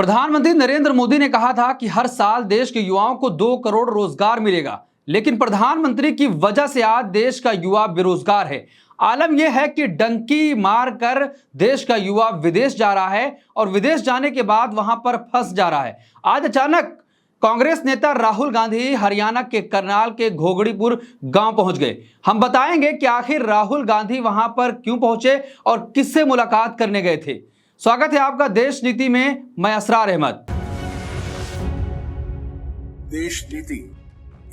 प्रधानमंत्री नरेंद्र मोदी ने कहा था कि हर साल देश के युवाओं को 2 करोड़ रोजगार मिलेगा, लेकिन प्रधानमंत्री की वजह से आज देश का युवा बेरोजगार है। आलम यह है कि डंकी मार कर देश का युवा विदेश जा रहा है और विदेश जाने के बाद वहां पर फंस जा रहा है। आज अचानक कांग्रेस नेता राहुल गांधी हरियाणा के करनाल के घोगड़ीपुर गांव पहुंच गए। हम बताएंगे कि आखिर राहुल गांधी वहां पर क्यों पहुंचे और किससे मुलाकात करने गए थे। स्वागत है आपका देश नीति में, मैं असरार अहमद। देश नीति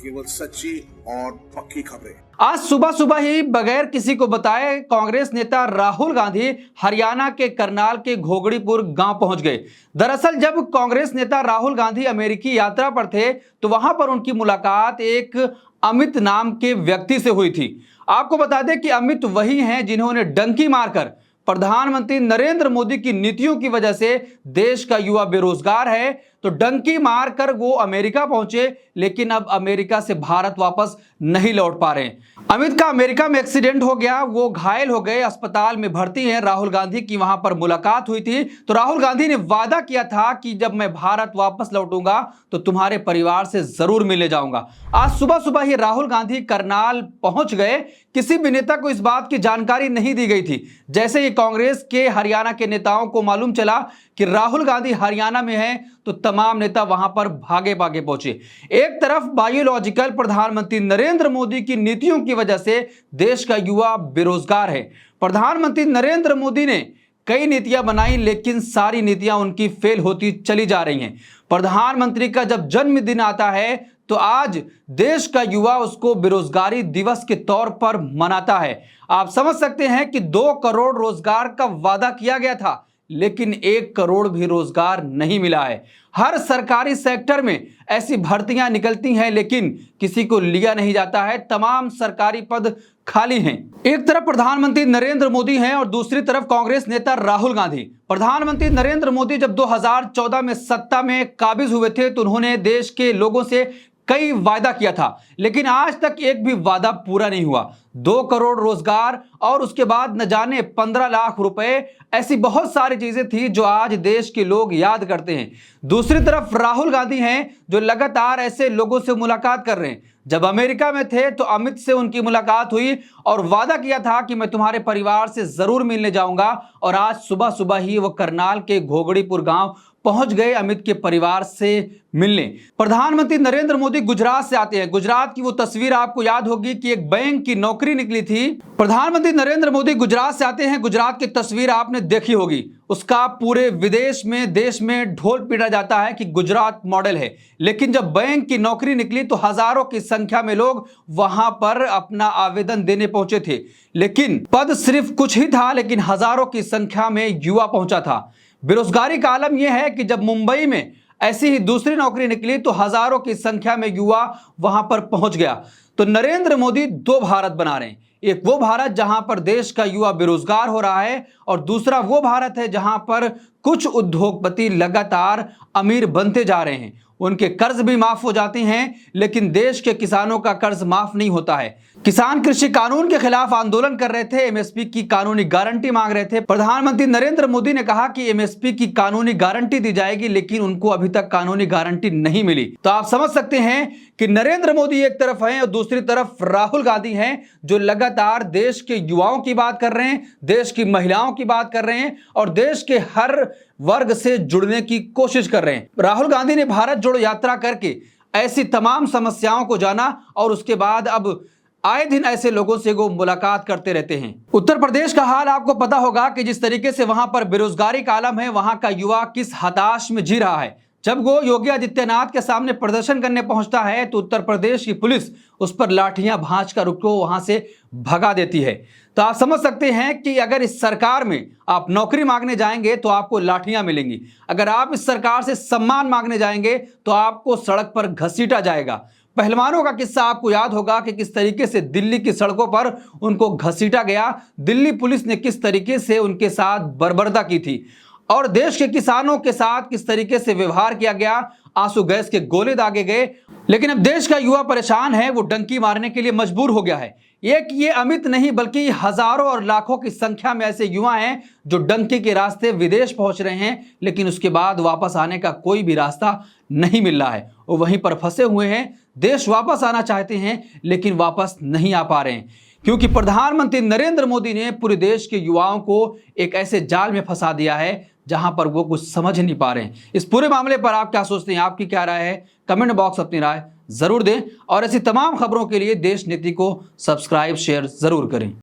केवल सच्ची और पक्की खबरें। आज सुबह सुबह ही बगैर किसी को बताए कांग्रेस नेता राहुल गांधी हरियाणा के करनाल के घोगड़ीपुर गांव पहुंच गए। दरअसल जब कांग्रेस नेता राहुल गांधी अमेरिकी यात्रा पर थे तो वहां पर उनकी मुलाकात एक अमित नाम के व्यक्ति से हुई थी। आपको बता दें कि अमित वही हैं जिन्होंने डंकी मारकर प्रधानमंत्री नरेंद्र मोदी की नीतियों की वजह से देश का युवा बेरोजगार है, तो डंकी मारकर वो अमेरिका पहुंचे, लेकिन अब अमेरिका से भारत वापस नहीं लौट पा रहे हैं। अमित का अमेरिका में एक्सीडेंट हो गया, वो घायल हो गए, अस्पताल में भर्ती हैं। राहुल गांधी की वहां पर मुलाकात हुई थी तो राहुल गांधी ने वादा किया था कि जब मैं भारत वापस लौटूंगा तो तुम्हारे परिवार से जरूर मिलने जाऊंगा। आज सुबह सुबह ही राहुल गांधी करनाल पहुंच गए। किसी भी नेता को इस बात की जानकारी नहीं दी गई थी। जैसे ही कांग्रेस के हरियाणा के नेताओं को मालूम चला कि राहुल गांधी हरियाणा में हैं तो तमाम नेता वहां पर भागे भागे पहुंचे। एक तरफ बायोलॉजिकल प्रधानमंत्री नरेंद्र मोदी की नीतियों की वजह से देश का युवा बेरोजगार है। प्रधानमंत्री नरेंद्र मोदी ने कई नीतियां बनाई, लेकिन सारी नीतियां उनकी फेल होती चली जा रही हैं। प्रधानमंत्री का जब जन्मदिन आता है तो आज देश का युवा उसको बेरोजगारी दिवस के तौर पर मनाता है। आप समझ सकते हैं कि 2 करोड़ रोजगार का वादा किया गया था, लेकिन 1 करोड़ भी रोजगार नहीं मिला है। हर सरकारी सेक्टर में ऐसी भर्तियां निकलती हैं, लेकिन किसी को लिया नहीं जाता है। तमाम सरकारी पद खाली हैं। एक तरफ प्रधानमंत्री नरेंद्र मोदी हैं और दूसरी तरफ कांग्रेस नेता राहुल गांधी। प्रधानमंत्री नरेंद्र मोदी जब 2014 में सत्ता में काबिज हुए थे तो उन्होंने देश के लोगों से कई वादा किया था, लेकिन आज तक एक भी वादा पूरा नहीं हुआ। 2 करोड़ रोजगार और उसके बाद न जाने 15 लाख रुपए, ऐसी बहुत सारी चीजें थी जो आज देश के लोग याद करते हैं। दूसरी तरफ राहुल गांधी हैं जो लगातार ऐसे लोगों से मुलाकात कर रहे हैं। जब अमेरिका में थे तो अमित से उनकी मुलाकात हुई और वादा किया था कि मैं तुम्हारे परिवार से जरूर मिलने जाऊंगा, और आज सुबह सुबह ही वो करनाल के घोगड़ीपुर गांव पहुंच गए अमित के परिवार से मिलने। प्रधानमंत्री नरेंद्र मोदी गुजरात से आते हैं। गुजरात की वो तस्वीर आपको याद होगी कि एक बैंक की नौकरी निकली थी। प्रधानमंत्री नरेंद्र मोदी गुजरात से आते हैं। गुजरात की तस्वीर आपने देखी होगी, उसका पूरे विदेश में देश में ढोल पीटा जाता है कि गुजरात मॉडल है। लेकिन जब बैंक की नौकरी निकली तो हजारों की संख्या में लोग वहां पर अपना आवेदन देने पहुंचे थे, लेकिन पद सिर्फ कुछ ही था, लेकिन हजारों की संख्या में युवा पहुंचा था। बेरोजगारी का आलम यह है कि जब मुंबई में ऐसी ही दूसरी नौकरी निकली तो हजारों की संख्या में युवा वहां पर पहुंच गया। तो नरेंद्र मोदी 2 भारत बना रहे हैं। एक वो भारत जहां पर देश का युवा बेरोजगार हो रहा है, और दूसरा वो भारत है जहां पर कुछ उद्योगपति लगातार अमीर बनते जा रहे हैं। उनके कर्ज भी माफ हो जाते हैं, लेकिन देश के किसानों का कर्ज माफ नहीं होता है। किसान कृषि कानून के खिलाफ आंदोलन कर रहे थे, एमएसपी की कानूनी गारंटी मांग रहे थे। प्रधानमंत्री नरेंद्र मोदी ने कहा कि एमएसपी की कानूनी गारंटी दी जाएगी, लेकिन उनको अभी तक कानूनी गारंटी नहीं मिली। तो आप समझ सकते हैं कि नरेंद्र मोदी एक तरफ हैं और दूसरी तरफ राहुल गांधी हैं जो लगातार देश के युवाओं की बात कर रहे हैं, देश की महिलाओं की बात कर रहे हैं और देश के हर वर्ग से जुड़ने की कोशिश कर रहे हैं। राहुल गांधी ने भारत जोड़ो यात्रा करके ऐसी तमाम समस्याओं को जाना और उसके बाद अब आए दिन ऐसे लोगों से वो मुलाकात करते रहते हैं। उत्तर प्रदेश का हाल आपको पता होगा कि जिस तरीके से वहां पर बेरोजगारी का आलम है, वहां का युवा किस हताश में जी रहा है। जब वो योगी आदित्यनाथ के सामने प्रदर्शन करने पहुंचता है तो उत्तर प्रदेश की पुलिस उस पर लाठियां भांज कर उसको वहां से भगा देती है। तो आप समझ सकते हैं कि अगर इस सरकार में आप नौकरी मांगने जाएंगे तो आपको लाठियां मिलेंगी। अगर आप इस सरकार से सम्मान मांगने जाएंगे तो आपको सड़क पर घसीटा जाएगा। पहलवानों का किस्सा आपको याद होगा कि किस तरीके से दिल्ली की सड़कों पर उनको घसीटा गया। दिल्ली पुलिस ने किस तरीके से उनके साथ बर्बरता की थी और देश के किसानों के साथ किस तरीके से व्यवहार किया गया। आंसू गैस के गोले दागे गए, लेकिन अब देश का युवा परेशान है, वो डंकी मारने के लिए मजबूर हो गया है। एक ये अमित नहीं बल्कि हजारों और लाखों की संख्या में ऐसे युवा हैं जो डंकी के रास्ते विदेश पहुंच रहे हैं, लेकिन उसके बाद वापस आने का कोई भी रास्ता नहीं मिल रहा है। वो वहीं पर फंसे हुए हैं, देश वापस आना चाहते हैं लेकिन वापस नहीं आ पा रहे हैं, क्योंकि प्रधानमंत्री नरेंद्र मोदी ने पूरे देश के युवाओं को एक ऐसे जाल में फंसा दिया है जहां पर वो कुछ समझ नहीं पा रहे हैं। इस पूरे मामले पर आप क्या सोचते हैं, आपकी क्या राय है? कमेंट बॉक्स अपनी राय जरूर दें और ऐसी तमाम खबरों के लिए देश नीति को सब्सक्राइब शेयर जरूर करें।